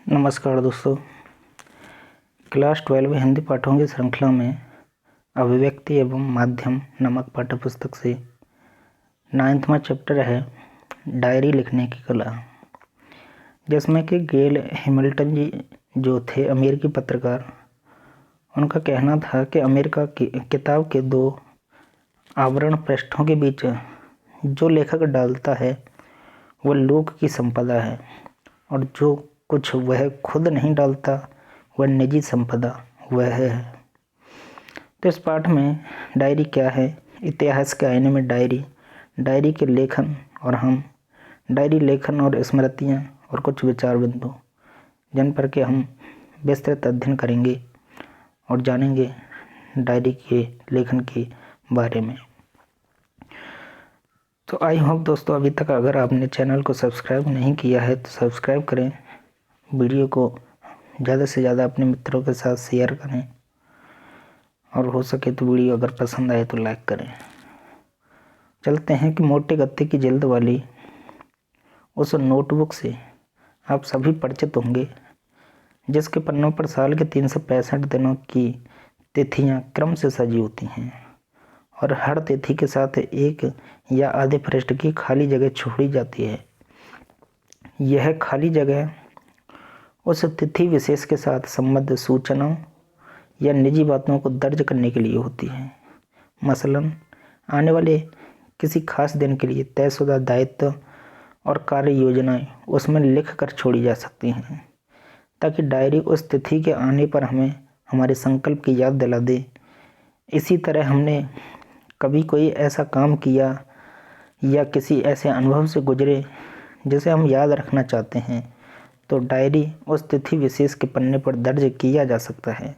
नमस्कार दोस्तों। क्लास 12 हिंदी पाठों की श्रृंखला में अभिव्यक्ति एवं माध्यम नामक पाठ्यपुस्तक से 9वां चैप्टर है डायरी लिखने की कला, जिसमें कि गेल हैमिल्टन जी जो थे अमेरिकी पत्रकार, उनका कहना था कि अमेरिका की किताब के 2 आवरण पृष्ठों के बीच जो लेखक डालता है वह लोक की संपदा है और जो कुछ वह खुद नहीं डालता वह निजी संपदा वह है। तो इस पाठ में डायरी क्या है, इतिहास के आईने में डायरी के लेखन और हम डायरी लेखन और स्मृतियाँ और कुछ विचार बिंदु जिन पर के हम विस्तृत अध्ययन करेंगे और जानेंगे डायरी के लेखन के बारे में। तो आई होप दोस्तों, अभी तक अगर आपने चैनल को सब्सक्राइब नहीं किया है तो सब्सक्राइब करें, वीडियो को ज़्यादा से ज़्यादा अपने मित्रों के साथ शेयर करें और हो सके तो वीडियो अगर पसंद आए तो लाइक करें। चलते हैं कि मोटे गत्ते की जल्द वाली उस नोटबुक से आप सभी परिचित होंगे जिसके पन्नों पर साल के 365 दिनों की तिथियां क्रम से सजी होती हैं और हर तिथि के साथ एक या आधे पृष्ठ की खाली जगह छोड़ी जाती है। यह खाली जगह उस तिथि विशेष के साथ संबद्ध सूचनाओं या निजी बातों को दर्ज करने के लिए होती है। मसलन आने वाले किसी खास दिन के लिए तयशुदा दायित्व और कार्य योजनाएं उसमें लिख कर छोड़ी जा सकती हैं ताकि डायरी उस तिथि के आने पर हमें हमारे संकल्प की याद दिला दे। इसी तरह हमने कभी कोई ऐसा काम किया या किसी ऐसे अनुभव से गुजरे जिसे हम याद रखना चाहते हैं तो डायरी उस तिथि विशेष के पन्ने पर दर्ज किया जा सकता है।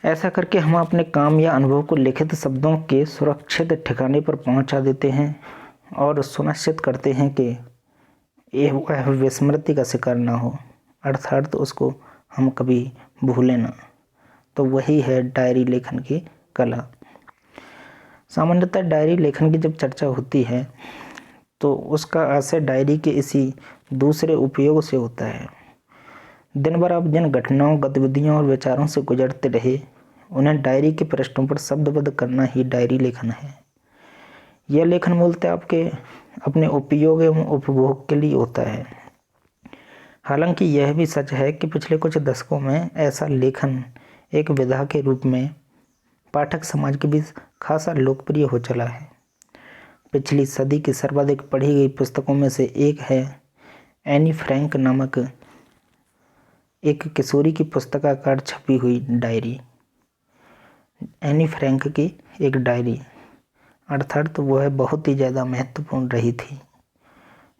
ऐसा करके हम अपने काम या अनुभव को लिखित शब्दों के सुरक्षित ठिकाने पर पहुंचा देते हैं और सुनिश्चित करते हैं कि वह विस्मृति का शिकार ना हो, अर्थात तो उसको हम कभी भूलें ना। तो वही है डायरी लेखन की कला। सामान्यतः डायरी लेखन की जब चर्चा होती है तो उसका आशय डायरी के इसी दूसरे उपयोग से होता है। दिन भर आप जिन घटनाओं, गतिविधियों और विचारों से गुजरते रहे उन्हें डायरी के पृष्ठों पर शब्दबद्ध करना ही डायरी लेखन है। यह लेखन मूलतः आपके अपने उपयोग एवं उपभोग के लिए होता है। हालांकि यह भी सच है कि पिछले कुछ दशकों में ऐसा लेखन एक विधा के रूप में पाठक समाज के बीच खासा लोकप्रिय हो चला है। पिछली सदी की सर्वाधिक पढ़ी गई पुस्तकों में से एक है एनी फ्रैंक नामक एक किशोरी की पुस्तकाकार छपी हुई डायरी। एनी फ्रैंक की एक डायरी, अर्थात तो वह बहुत ही ज़्यादा महत्वपूर्ण रही थी,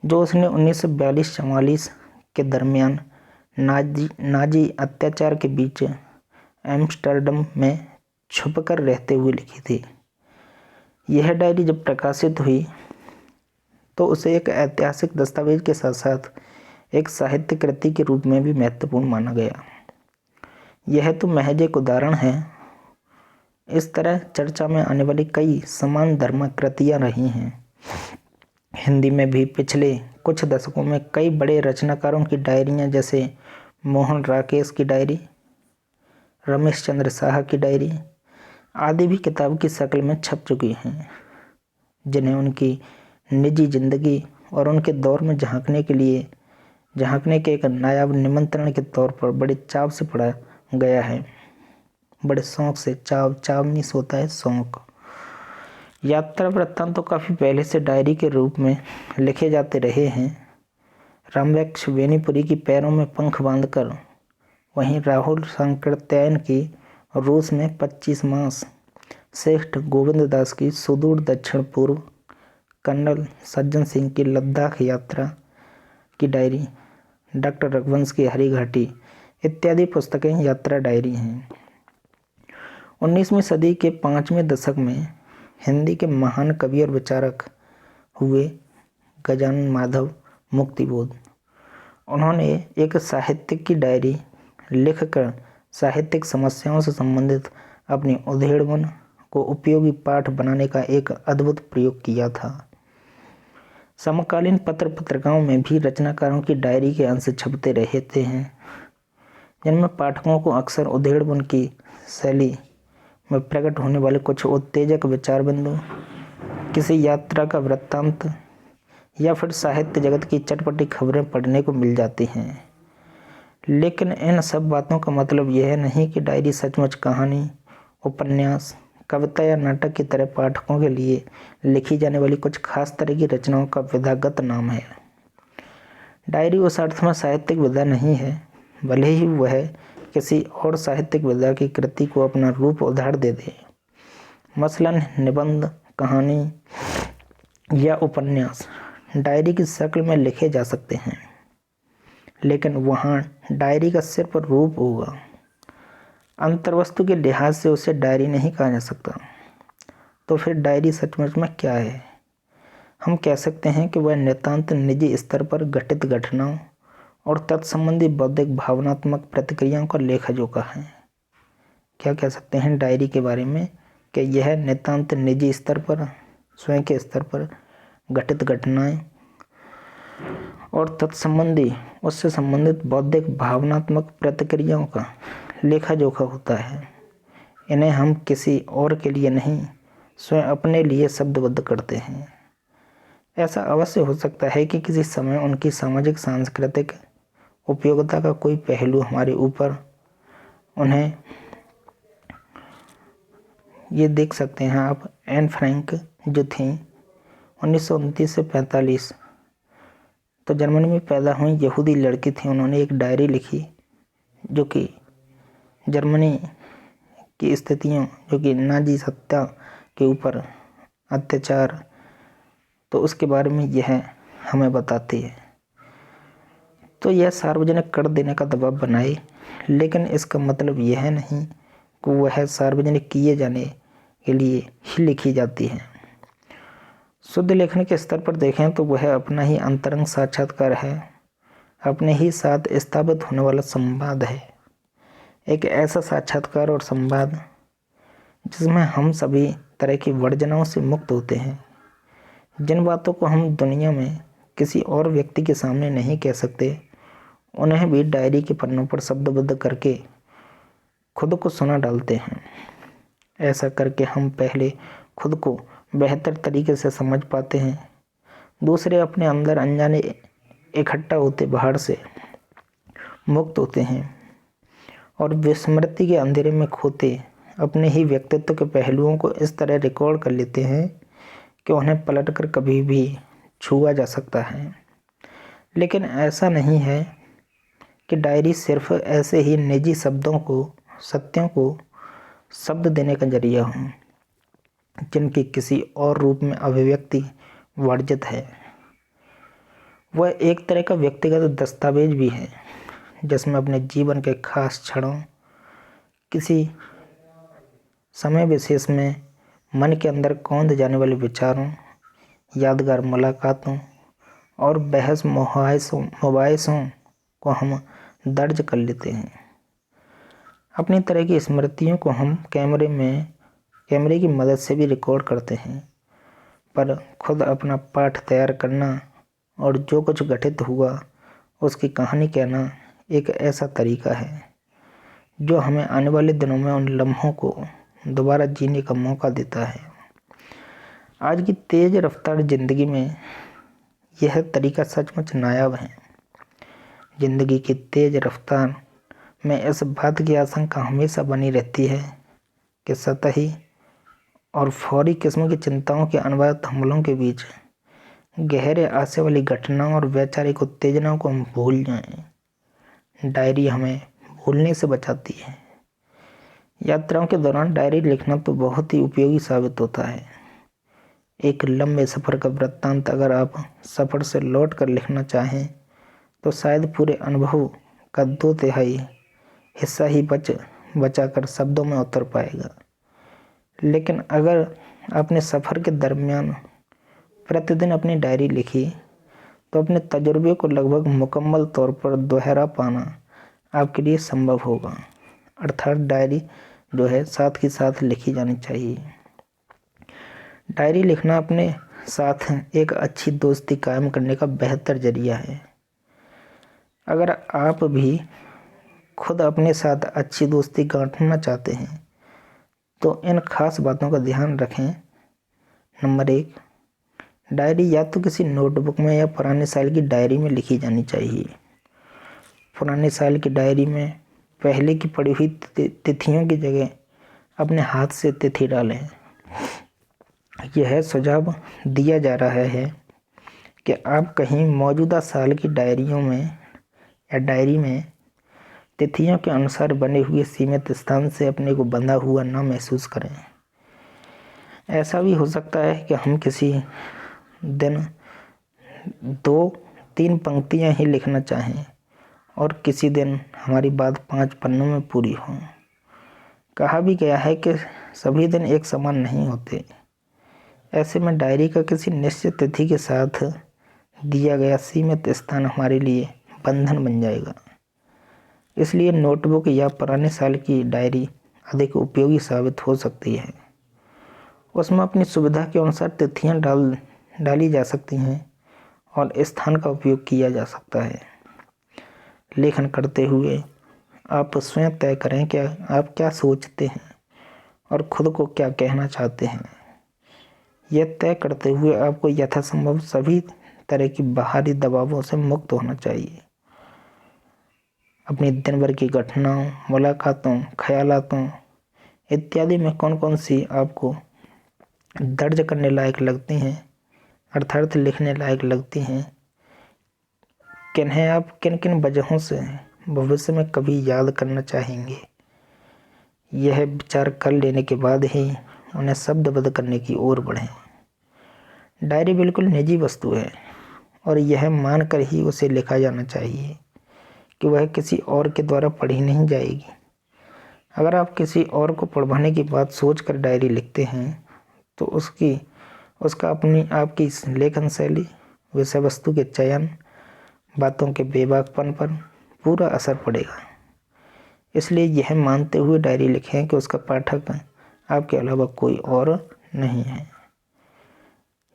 जो उसने 1942-44 के दरमियान नाजी अत्याचार के बीच एम्स्टर्डम में छुपकर रहते हुए लिखी थी। यह डायरी जब प्रकाशित हुई तो उसे एक ऐतिहासिक दस्तावेज के साथ साथ एक साहित्य कृति के रूप में भी महत्वपूर्ण माना गया। यह तो महज एक उदाहरण है। इस तरह चर्चा में आने वाली कई समान धर्म कृतियाँ रही हैं। हिंदी में भी पिछले कुछ दशकों में कई बड़े रचनाकारों की डायरियाँ जैसे मोहन राकेश की डायरी, रमेश चंद्र शाह की डायरी आदि भी किताब की शक्ल में छप चुकी हैं, जिन्हें उनकी निजी जिंदगी और उनके दौर में झांकने के एक नायाब निमंत्रण के तौर पर बड़े चाव से पढ़ा गया है। बड़े शौक से, चाव नहीं होता है, शौक। यात्रा वृत्तांत तो काफ़ी पहले से डायरी के रूप में लिखे जाते रहे हैं। रामवृक्ष बेनीपुरी की पैरों में पंख बांधकर, वहीं राहुल सांकृत्यायन की रूस में 25 मास, श्रेष्ठ गोविंद दास की सुदूर दक्षिण पूर्व, कर्नल सज्जन सिंह की लद्दाख यात्रा की डायरी, डॉक्टर रघुवंश की हरी घाटी इत्यादि पुस्तकें यात्रा डायरी हैं। 19वीं सदी के 5वें दशक में हिंदी के महान कवि और विचारक हुए गजानन माधव मुक्तिबोध। उन्होंने एक साहित्यिक की डायरी लिखकर साहित्यिक समस्याओं से संबंधित अपनी उद्धेड़न को उपयोगी पाठ बनाने का एक अद्भुत प्रयोग किया था। समकालीन पत्र पत्रिकाओं में भी रचनाकारों की डायरी के अंश छपते रहते हैं, जिनमें पाठकों को अक्सर उधेड़ उनकी शैली में प्रकट होने वाले कुछ उत्तेजक विचार बिंदु, किसी यात्रा का वृत्तांत या फिर साहित्य जगत की चटपटी खबरें पढ़ने को मिल जाती हैं। लेकिन इन सब बातों का मतलब यह नहीं कि डायरी सचमुच कहानी, उपन्यास, कविता या नाटक की तरह पाठकों के लिए लिखी जाने वाली कुछ खास तरह की रचनाओं का विधागत नाम है। डायरी उस अर्थ में साहित्यिक विधा नहीं है, भले ही वह किसी और साहित्यिक विधा की कृति को अपना रूप उधार दे दे। मसलन निबंध, कहानी या उपन्यास डायरी की शक्ल में लिखे जा सकते हैं, लेकिन वहाँ डायरी का सिर्फ रूप होगा। अंतर्वस्तु के लिहाज से उसे डायरी नहीं कहा जा सकता। तो फिर डायरी सचमुच में क्या है? हम कह सकते हैं कि वह नितांत निजी स्तर पर घटित घटनाओं और तत्संबंधी बौद्धिक भावनात्मक प्रतिक्रियाओं का लेखा जोखा है। क्या कह सकते हैं डायरी के बारे में कि यह नितांत निजी स्तर पर, स्वयं के स्तर पर घटित घटनाएं और तत्संबंधी उससे संबंधित बौद्धिक भावनात्मक प्रतिक्रियाओं का लेखा जोखा होता है। इन्हें हम किसी और के लिए नहीं, स्वयं अपने लिए शब्दबद्ध करते हैं। ऐसा अवश्य हो सकता है कि किसी समय उनकी सामाजिक सांस्कृतिक उपयोगिता का कोई पहलू हमारे ऊपर, उन्हें ये देख सकते हैं आप, एन फ्रैंक जो थी 1929 से 45, तो जर्मनी में पैदा हुई यहूदी लड़की थी। उन्होंने एक डायरी लिखी जो कि जर्मनी की स्थितियों, जो कि नाजी सत्ता के ऊपर अत्याचार, तो उसके बारे में यह हमें बताती है। तो यह सार्वजनिक कर देने का दबाव बनाए, लेकिन इसका मतलब यह नहीं कि वह सार्वजनिक किए जाने के लिए ही लिखी जाती है। शुद्ध लेखन के स्तर पर देखें तो वह अपना ही अंतरंग साक्षात्कार है, अपने ही साथ स्थापित होने वाला संवाद है। एक ऐसा साक्षात्कार और संवाद जिसमें हम सभी तरह की वर्जनाओं से मुक्त होते हैं। जिन बातों को हम दुनिया में किसी और व्यक्ति के सामने नहीं कह सकते, उन्हें भी डायरी के पन्नों पर शब्दबद्ध करके खुद को सुना डालते हैं। ऐसा करके हम पहले खुद को बेहतर तरीके से समझ पाते हैं, दूसरे अपने अंदर अनजाने इकट्ठा होते बाहर से मुक्त होते हैं और विस्मृति के अंधेरे में खोते अपने ही व्यक्तित्व के पहलुओं को इस तरह रिकॉर्ड कर लेते हैं कि उन्हें पलटकर कभी भी छुआ जा सकता है। लेकिन ऐसा नहीं है कि डायरी सिर्फ ऐसे ही निजी शब्दों को, सत्यों को शब्द देने का जरिया हो, जिनकी किसी और रूप में अभिव्यक्ति वर्जित है। वह एक तरह का व्यक्तिगत दस्तावेज भी है, जिसमें अपने जीवन के खास क्षणों, किसी समय विशेष में मन के अंदर कौंध जाने वाले विचारों, यादगार मुलाकातों और बहस मुबाहिसों को हम दर्ज कर लेते हैं। अपनी तरह की स्मृतियों को हम कैमरे की मदद से भी रिकॉर्ड करते हैं, पर खुद अपना पाठ तैयार करना और जो कुछ घटित हुआ उसकी कहानी कहना एक ऐसा तरीका है जो हमें आने वाले दिनों में उन लम्हों को दोबारा जीने का मौका देता है। आज की तेज़ रफ्तार ज़िंदगी में यह तरीका सचमुच नायाब है। ज़िंदगी की तेज़ रफ्तार में इस बात की आशंका हमेशा बनी रहती है कि सतही और फौरी किस्म की चिंताओं के अनवरत हमलों के बीच गहरे आशय वाली घटनाओं और वैचारिक उत्तेजनाओं को हम भूल जाएं। डायरी हमें भूलने से बचाती है। यात्राओं के दौरान डायरी लिखना तो बहुत ही उपयोगी साबित होता है। एक लंबे सफ़र का वृत्तांत अगर आप सफ़र से लौट कर लिखना चाहें तो शायद पूरे अनुभव का 2/3 हिस्सा ही बचा कर शब्दों में उतर पाएगा। लेकिन अगर आपने सफ़र के दरमियान प्रतिदिन अपनी डायरी लिखी तो अपने तजुर्बे को लगभग मुकम्मल तौर पर दोहरा पाना आपके लिए संभव होगा। अर्थात डायरी जो है साथ ही साथ लिखी जानी चाहिए। डायरी लिखना अपने साथ एक अच्छी दोस्ती कायम करने का बेहतर जरिया है। अगर आप भी खुद अपने साथ अच्छी दोस्ती गांठना चाहते हैं तो इन खास बातों का ध्यान रखें। नंबर 1, डायरी या तो किसी नोटबुक में या पुराने साल की डायरी में लिखी जानी चाहिए। पुराने साल की डायरी में पहले की पड़ी हुई तिथियों की जगह अपने हाथ से तिथि डालें। यह सुझाव दिया जा रहा है कि आप कहीं मौजूदा साल की डायरियों में या डायरी में तिथियों के अनुसार बने हुए सीमित स्थान से अपने को बंधा हुआ न महसूस करें। ऐसा भी हो सकता है कि हम किसी दिन 2-3 पंक्तियां ही लिखना चाहें और किसी दिन हमारी बात 5 पन्नों में पूरी हो। कहा भी गया है कि सभी दिन एक समान नहीं होते। ऐसे में डायरी का किसी निश्चित तिथि के साथ दिया गया सीमित स्थान हमारे लिए बंधन बन जाएगा। इसलिए नोटबुक या पुराने साल की डायरी अधिक उपयोगी साबित हो सकती है। उसमें अपनी सुविधा के अनुसार तिथियां डाली जा सकती हैं और स्थान का उपयोग किया जा सकता है। लेखन करते हुए आप स्वयं तय करें कि आप क्या सोचते हैं और खुद को क्या कहना चाहते हैं। यह तय करते हुए आपको यथासंभव सभी तरह की बाहरी दबावों से मुक्त होना चाहिए। अपनी दिन भर की घटनाओं, मुलाकातों, ख्यालातों इत्यादि में कौन कौन सी आपको दर्ज करने लायक लगती हैं अर्थात लिखने लायक लगती हैं, किन्हें आप किन किन वजहों से भविष्य में कभी याद करना चाहेंगे, यह विचार कर लेने के बाद ही उन्हें शब्दबद्ध करने की ओर बढ़ें। डायरी बिल्कुल निजी वस्तु है और यह मानकर ही उसे लिखा जाना चाहिए कि वह किसी और के द्वारा पढ़ी नहीं जाएगी। अगर आप किसी और को पढ़वाने की बात सोचकर डायरी लिखते हैं तो उसका आपकी लेखन शैली, विषय वस्तु के चयन, बातों के बेबाकपन पर पूरा असर पड़ेगा। इसलिए यह मानते हुए डायरी लिखें कि उसका पाठक आपके अलावा कोई और नहीं है।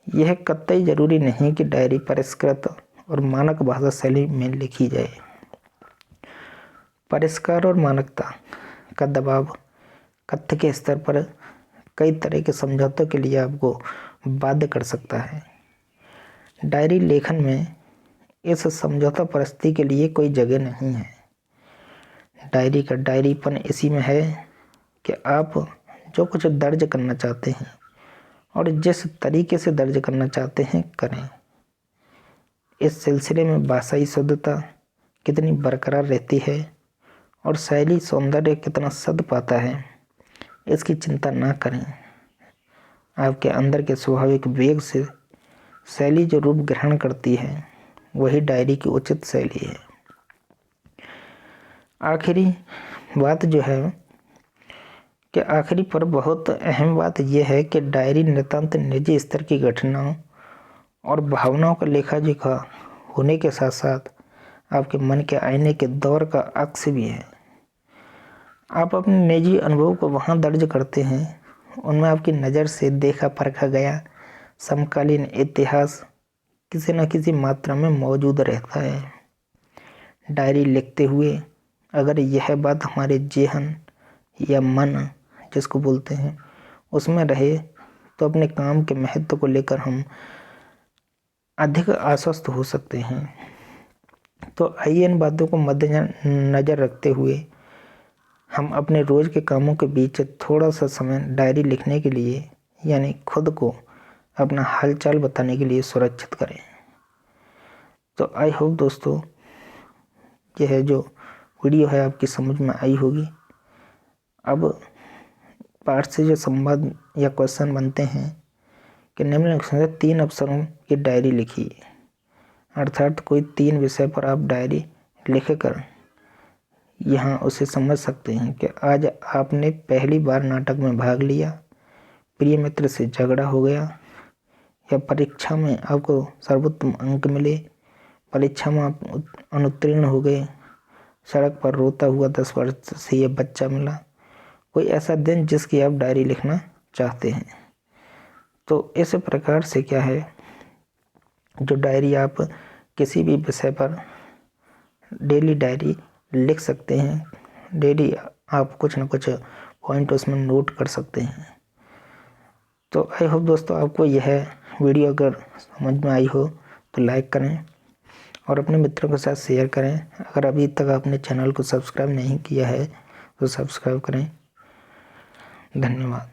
यह कतई जरूरी नहीं कि डायरी परिष्कृत और मानक भाषा शैली में लिखी जाए। परिष्कार और मानकता का दबाव कथ्य के स्तर पर कई तरह के समझौतों के लिए आपको बाध्य कर सकता है। डायरी लेखन में इस समझौता परिस्थिति के लिए कोई जगह नहीं है। डायरी का डायरीपन इसी में है कि आप जो कुछ दर्ज करना चाहते हैं और जिस तरीके से दर्ज करना चाहते हैं करें। इस सिलसिले में भाषाई शुद्धता कितनी बरकरार रहती है और शैली सौंदर्य कितना सद पाता है, इसकी चिंता ना करें। आपके अंदर के स्वाभाविक वेग से शैली जो रूप ग्रहण करती है वही डायरी की उचित शैली है। आखिरी बात जो है कि आखिरी पर बहुत अहम बात यह है कि डायरी नितांत निजी स्तर की घटनाओं और भावनाओं का लेखा जोखा होने के साथ साथ आपके मन के आईने के दौर का अक्स भी है। आप अपने निजी अनुभव को वहाँ दर्ज करते हैं, उनमें आपकी नज़र से देखा परखा गया समकालीन इतिहास किसी न किसी मात्रा में मौजूद रहता है। डायरी लिखते हुए अगर यह बात हमारे जेहन या मन जिसको बोलते हैं उसमें रहे तो अपने काम के महत्व को लेकर हम अधिक आश्वस्त हो सकते हैं। तो आइए इन बातों को मद्देनजर रखते हुए हम अपने रोज़ के कामों के बीच थोड़ा सा समय डायरी लिखने के लिए यानी खुद को अपना हालचाल बताने के लिए सुरक्षित करें। तो आई होप दोस्तों यह जो वीडियो है आपकी समझ में आई होगी। अब पाठ से जो संवाद या क्वेश्चन बनते हैं कि निम्नलिखित से 3 अवसरों की डायरी लिखिए, अर्थात कोई 3 विषय पर आप डायरी लिखकर यहाँ उसे समझ सकते हैं कि आज आपने पहली बार नाटक में भाग लिया, प्रिय मित्र से झगड़ा हो गया, या परीक्षा में आपको सर्वोत्तम अंक मिले, परीक्षा में आप अनुत्तीर्ण हो गए, सड़क पर रोता हुआ 10 वर्षीय बच्चा मिला, कोई ऐसा दिन जिसकी आप डायरी लिखना चाहते हैं। तो इस प्रकार से क्या है, जो डायरी आप किसी भी विषय पर डेली डायरी लिख सकते हैं। डेली आप कुछ ना कुछ पॉइंट उसमें नोट कर सकते हैं। तो आई होप दोस्तों आपको यह वीडियो अगर समझ में आई हो तो लाइक करें और अपने मित्रों के साथ शेयर करें। अगर अभी तक आपने चैनल को सब्सक्राइब नहीं किया है तो सब्सक्राइब करें। धन्यवाद।